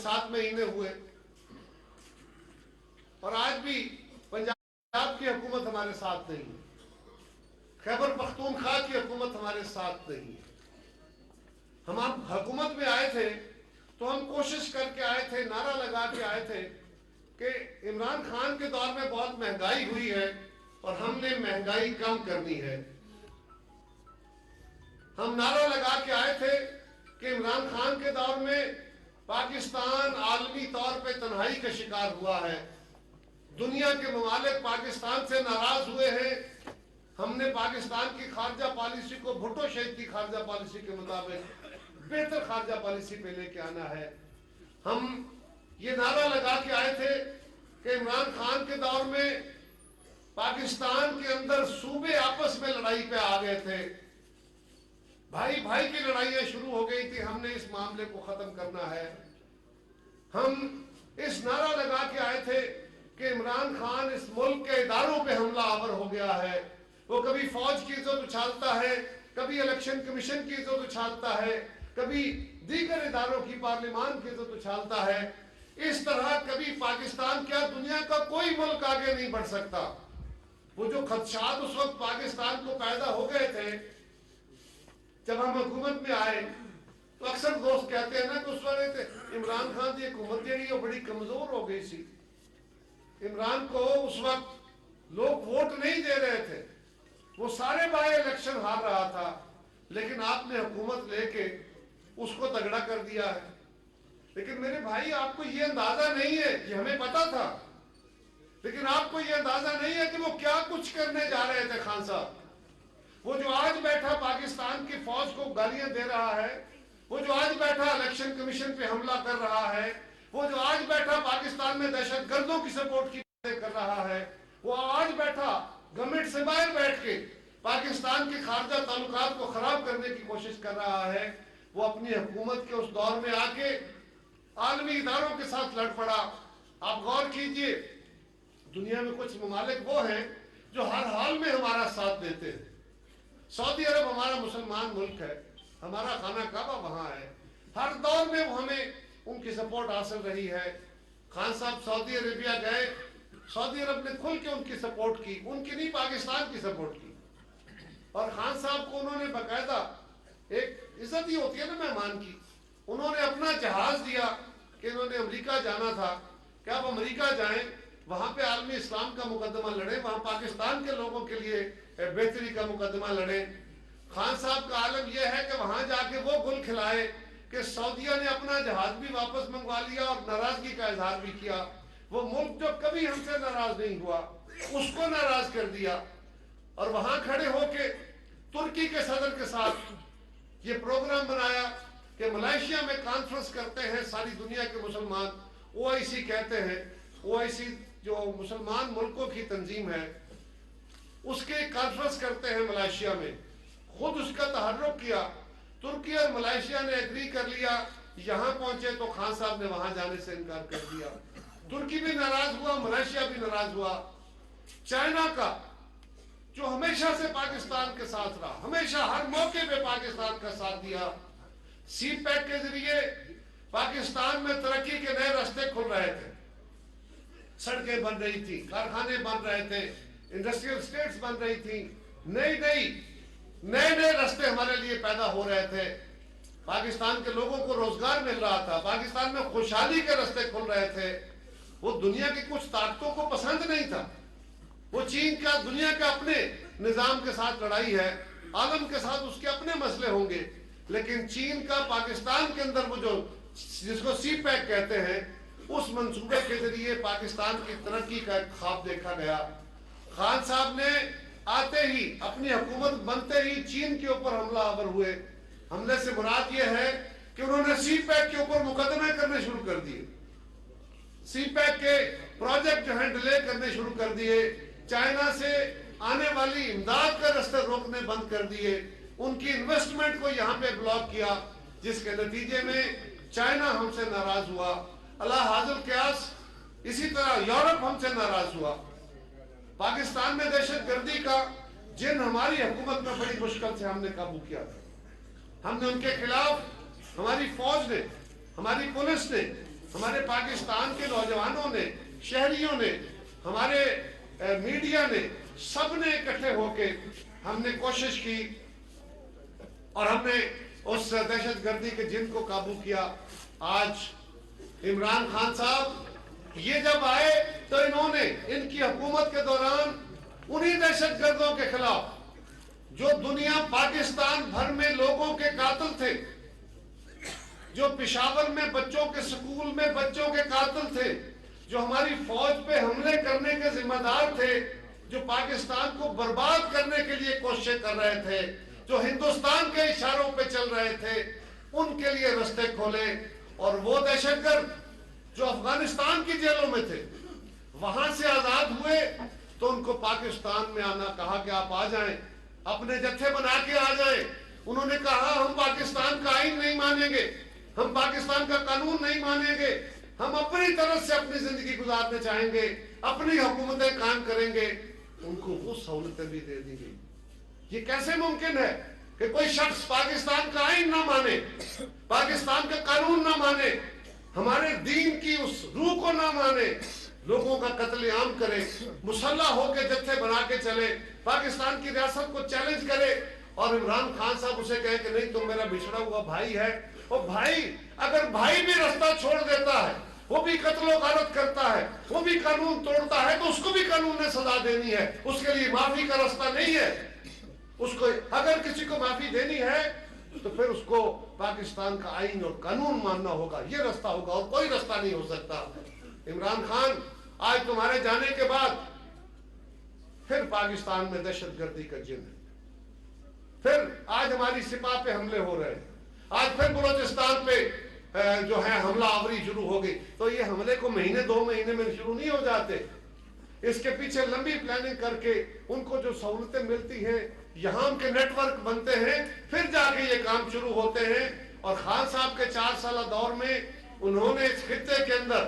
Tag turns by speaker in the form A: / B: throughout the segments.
A: 7 महीने हुए और आज भी पंजाब की हुकूमत हमारे साथ नहीं है, खैबर पख्तूनख्वा की हुकूमत हमारे साथ नहीं है। हम हुकूमत में आए थे तो हम कोशिश करके आए थे, नारा लगा के आए थे कि इमरान खान के दौर में बहुत महंगाई हुई है और हमने महंगाई कम करनी है। हम नारा लगा के आए थे कि इमरान खान के दौर में पाकिस्तान आलमी तौर पे तन्हाई का शिकार हुआ है, दुनिया के ममालिक पाकिस्तान से नाराज हुए हैं। हमने पाकिस्तान की खारजा पॉलिसी को भुट्टो शेख की खारजा पॉलिसी के मुताबिक बेहतर खारजा पॉलिसी पे लेके आना है। हम ये नारा लगा के आए थे कि इमरान खान के दौर में पाकिस्तान के अंदर सूबे आपस में लड़ाई पे आ गए थे, भाई भाई की लड़ाइयां शुरू हो गई थी। हमने इस मामले को खत्म करना है। हम इस नारा लगा के आए थे कि इमरान खान इस मुल्क के इदारों पे हमला आवर हो गया है। वो कभी फौज की इज्जत उछालता है, कभी इलेक्शन कमीशन की इज्जत उछालता है, कभी दीगर इदारों की पार्लियामान की इज्जत उछालता है। इस तरह कभी पाकिस्तान क्या दुनिया का कोई मुल्क आगे नहीं बढ़ सकता। वो जो खदशात उस वक्त पाकिस्तान को पैदा हो गए थे जब हम हुकूमत में आए, तो अक्सर दोस्त कहते हैं ना कि उस वक्त इमरान खान की हुकूमत जी वो बड़ी कमजोर हो गई सी, इमरान को उस वक्त लोग वोट नहीं दे रहे थे, वो सारे बाय इलेक्शन हार रहा था, लेकिन आपने हुकूमत लेके उसको तगड़ा कर दिया है। लेकिन मेरे भाई आपको ये अंदाजा नहीं है, ये हमें पता था, लेकिन आपको ये अंदाजा नहीं है कि वो क्या कुछ करने जा रहे थे खान साहब। वो जो आज बैठा पाकिस्तान की फौज को गालियां दे रहा है, वो जो आज बैठा इलेक्शन कमीशन पे हमला कर रहा है, वो जो आज बैठा पाकिस्तान में दहशत गर्दों की सपोर्ट की कर रहा है, वो आज बैठा गवर्नमेंट से बाहर बैठ के पाकिस्तान के खारजा ताल्लुकात को खराब करने की कोशिश कर रहा है। वो अपनी हुकूमत के उस दौर में आके आलमी इदारों के साथ लड़ पड़ा। आप गौर कीजिए, दुनिया में कुछ ममालिक वो हैं जो हर हाल में हमारा साथ देते हैं। सऊदी अरब हमारा मुसलमान मुल्क है, हमारा खाना काबा वहां है, हर दौर में वो हमें उनकी सपोर्ट हासिल रही है। खान साहब सऊदी अरेबिया गए, सऊदी अरब ने खुल के उनकी सपोर्ट की, उनकी नहीं पाकिस्तान की सपोर्ट की। और खान साहब को उन्होंने बाकायदा, एक इज्जत ही होती है ना मेहमान की, उन्होंने अपना जहाज दिया कि इन्होंने अमेरिका जाना था कि आप अमेरिका जाएं, वहां पे आलमी इस्लाम का मुकदमा लड़े, वहां पाकिस्तान के लोगों के लिए बेहतरी का मुकदमा लड़े। खान साहब का आलम यह है कि वहां जाके वो गुल खिलाए कि सऊदिया ने अपना जहाज भी वापस मंगवा लिया और नाराजगी का इजहार भी किया। वो मुल्क जो कभी हमसे नाराज नहीं हुआ उसको नाराज कर दिया। और वहां खड़े होके तुर्की के सदर के साथ ये प्रोग्राम बनाया कि मलेशिया में कॉन्फ्रेंस करते हैं सारी दुनिया के मुसलमान, ओआईसी कहते हैं, ओआईसी जो मुसलमान मुल्कों की तंजीम है, उसके कॉन्फ्रेंस करते हैं मलेशिया में। खुद उसका तहर्रुक किया, तुर्की और मलेशिया ने एग्री कर लिया। यहां पहुंचे तो खान साहब ने वहां जाने से इनकार कर दिया। तुर्की भी नाराज हुआ, मलेशिया भी नाराज हुआ। चाइना का जो हमेशा से पाकिस्तान के साथ रहा, हमेशा हर मौके पे पाकिस्तान का साथ दिया, सी पैक के जरिए पाकिस्तान में तरक्की के नए रास्ते खुल रहे थे, सड़कें बन रही थी, कारखाने बन रहे थे, इंडस्ट्रियल स्टेट्स बन रही थी, नए नए रास्ते हमारे लिए पैदा हो रहे थे, पाकिस्तान के लोगों को रोजगार मिल रहा था, पाकिस्तान में खुशहाली के रास्ते खुल रहे थे। वो दुनिया की कुछ ताकतों को पसंद नहीं था। वो चीन का दुनिया के अपने निजाम के साथ लड़ाई है, आलम के साथ उसके अपने मसले होंगे, लेकिन चीन का पाकिस्तान के अंदर वो जो जिसको सी पैक कहते हैं, उस मंसूबे के जरिए पाकिस्तान की तरक्की का एक ख्वाब देखा गया। खान साहब ने आते ही, अपनी हुकूमत बनते ही चीन के ऊपर हमला आवर हुए। हमले से मुराद ये है कि उन्होंने सी पैक के ऊपर मुकदमे करने शुरू कर दिए, सी पैक के प्रोजेक्ट जो है डिले करने शुरू कर दिए, चाइना से आने वाली इमदाद का रास्ता रोकने बंद कर दिए, उनकी इन्वेस्टमेंट को यहाँ पे ब्लॉक किया, जिसके नतीजे में चाइना हमसे नाराज हुआ। अल्लाह हाज़िल क़यास इसी तरह यूरोप हमसे नाराज हुआ। पाकिस्तान में दहशत गर्दी का जिन हमारी हुकूमत में बड़ी मुश्किल से हमने काबू किया था, हमने उनके खिलाफ, हमारी फौज ने, हमारी पुलिस ने ہمارے پاکستان کے نوجوانوں نے، شہریوں نے، ہمارے میڈیا نے، سب نے اکٹھے ہو کے ہم نے کوشش کی اور ہم نے اس دہشت گردی کے جن کو قابو کیا۔ آج عمران خان صاحب یہ جب آئے تو انہوں نے ان کی حکومت کے دوران انہی دہشت گردوں کے خلاف جو دنیا پاکستان بھر میں لوگوں کے قاتل تھے، جو پشاور میں بچوں کے سکول میں بچوں کے قاتل تھے، جو ہماری فوج پہ حملے کرنے کے ذمہ دار تھے، جو پاکستان کو برباد کرنے کے لیے کوششیں کر رہے تھے، جو ہندوستان کے اشاروں پہ چل رہے تھے، ان کے لیے رستے کھولے۔ اور وہ دہشت گرد جو افغانستان کی جیلوں میں تھے وہاں سے آزاد ہوئے تو ان کو پاکستان میں آنا کہا کہ آپ آ جائیں، اپنے جتھے بنا کے آ جائیں۔ انہوں نے کہا ہم پاکستان کا آئین نہیں مانیں گے، ہم پاکستان کا قانون نہیں مانیں گے، ہم اپنی طرف سے اپنی زندگی گزارنے چاہیں گے، اپنی حکومتیں قائم کریں گے۔ ان کو وہ سہولتیں بھی دے دی گئی۔ یہ کیسے ممکن ہے کہ کوئی شخص پاکستان کا آئین نہ مانے، پاکستان کا قانون نہ مانے، ہمارے دین کی اس روح کو نہ مانے، لوگوں کا قتل عام کرے، مسلح ہو کے جتھے بنا کے چلے، پاکستان کی ریاست کو چیلنج کرے، اور عمران خان صاحب اسے کہے کہ نہیں تم میرا بچھڑا ہوا بھائی ہے۔ اور بھائی، اگر بھائی بھی رستہ چھوڑ دیتا ہے، وہ بھی قتل و غارت کرتا ہے، وہ بھی قانون توڑتا ہے، تو اس کو بھی قانون نے سزا دینی ہے۔ اس کے لیے معافی کا رستہ نہیں ہے۔ اس کو اگر کسی کو معافی دینی ہے تو پھر اس کو پاکستان کا آئین اور قانون ماننا ہوگا، یہ رستہ ہوگا، اور کوئی رستہ نہیں ہو سکتا۔ عمران خان، آج تمہارے جانے کے بعد پھر پاکستان میں دہشت گردی کا جن ہے، پھر آج ہماری سپاہ پہ حملے ہو رہے ہیں، آج پھر بلوچستان پہ جو ہے حملہ آوری شروع ہو گئی۔ تو یہ حملے کو مہینے 2 مہینے میں شروع نہیں ہو جاتے، اس کے پیچھے لمبی پلاننگ کر کے ان کو جو سہولتیں ملتی ہیں، یہاں ان کے نیٹ ورک بنتے ہیں، پھر جا کے یہ کام شروع ہوتے ہیں۔ اور خان صاحب کے 4 سالہ دور میں انہوں نے اس خطے کے اندر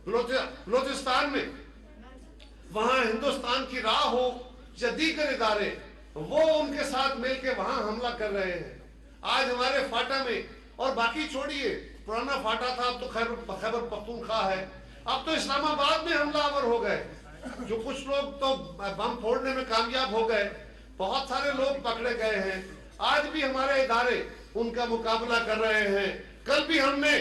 A: بلوچستان میں، وہاں ہندوستان کی راہ ہو یا دیگر ادارے، وہ ان کے ساتھ مل کے وہاں حملہ کر رہے ہیں۔ آج ہمارے فاٹا میں، اور باقی چھوڑیے، پرانا فاٹا تھا، اب تو خیبر پختونخوا ہے، اب تو اسلام آباد میں حملہ آور ہو گئے، جو کچھ لوگ تو بم پھوڑنے میں کامیاب ہو گئے، بہت سارے لوگ پکڑے گئے ہیں۔ آج بھی ہمارے ادارے ان کا مقابلہ کر رہے ہیں۔ کل بھی ہم نے،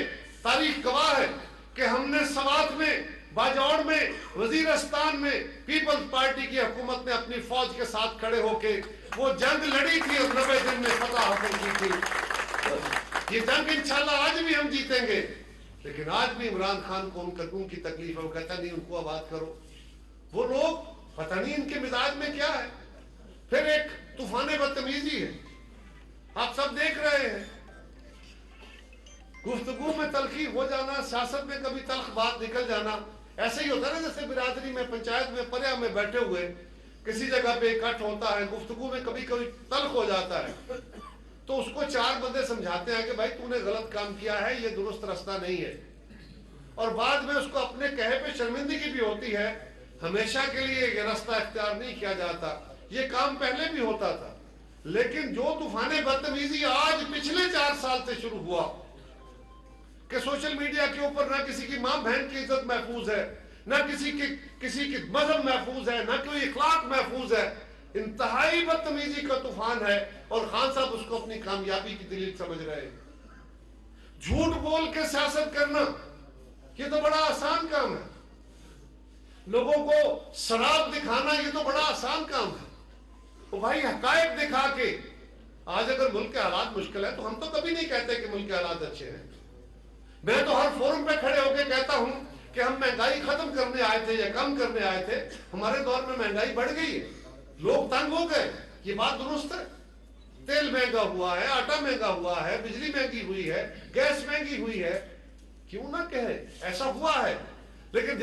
A: تاریخ گواہ ہے کہ ہم نے سوات میں، باجوڑ میں، وزیرستان میں پیپلز پارٹی کی حکومت نے اپنی فوج کے ساتھ کھڑے ہو کے وہ جنگ لڑی تھی اور 90 دن میں فتح حاصل کی تھی۔ یہ جنگ انشاءاللہ آج بھی ہم جیتیں گے، لیکن آج بھی عمران خان کو ان کی تکلیف ہے، وہ کہتا نہیں ان کو آباد کرو۔ وہ لوگ پتہ نہیں ان کے مزاج میں کیا ہے۔ پھر ایک طوفان بدتمیزی ہے، آپ سب دیکھ رہے ہیں، گفتگو میں تلخی ہو جانا، سیاست میں کبھی تلخ بات نکل جانا۔ ایسے ہی ہوتا ہے نا، جیسے برادری میں، پنچایت میں، پریا میں بیٹھے ہوئے کسی جگہ پہ اکٹھ ہوتا ہے، گفتگو میں کبھی کبھی تلخ ہو جاتا ہے، تو اس کو 4 بندے سمجھاتے ہیں کہ بھائی تو نے غلط کام کیا ہے، یہ درست رستہ نہیں ہے، اور بعد میں اس کو اپنے کہے پہ شرمندگی بھی ہوتی ہے۔ ہمیشہ کے لیے یہ رستہ اختیار نہیں کیا جاتا، یہ کام پہلے بھی ہوتا تھا، لیکن جو طوفان بدتمیزی آج پچھلے 4 سال سے شروع ہوا کہ سوشل میڈیا کے اوپر نہ کسی کی ماں بہن کی عزت محفوظ ہے، نہ کسی کی مذہب محفوظ ہے، نہ کوئی اخلاق محفوظ ہے، انتہائی بدتمیزی کا طوفان ہے، اور خان صاحب اس کو اپنی کامیابی کی دلیل سمجھ رہے ہیں۔ جھوٹ بول کے سیاست کرنا یہ تو بڑا آسان کام ہے، لوگوں کو شراب دکھانا یہ تو بڑا آسان کام ہے۔ تو بھائی حقائق دکھا کے، آج اگر ملک کے حالات مشکل ہے تو ہم تو کبھی نہیں کہتے کہ ملک کے حالات اچھے ہیں۔ میں تو ہر فورم پہ کھڑے ہو کے کہتا ہوں کہ ہم مہنگائی ختم کرنے آئے تھے یا کم کرنے آئے تھے، ہمارے دور میں مہنگائی بڑھ گئی ہے، لوگ تنگ ہو گئے، یہ بات درست ہے۔ تیل مہنگا ہوا ہے، آٹا مہنگا ہوا ہے، بجلی مہنگی ہوئی ہے، گیس مہنگی ہوئی ہے، کیوں نہ کہے ایسا ہوا ہے، لیکن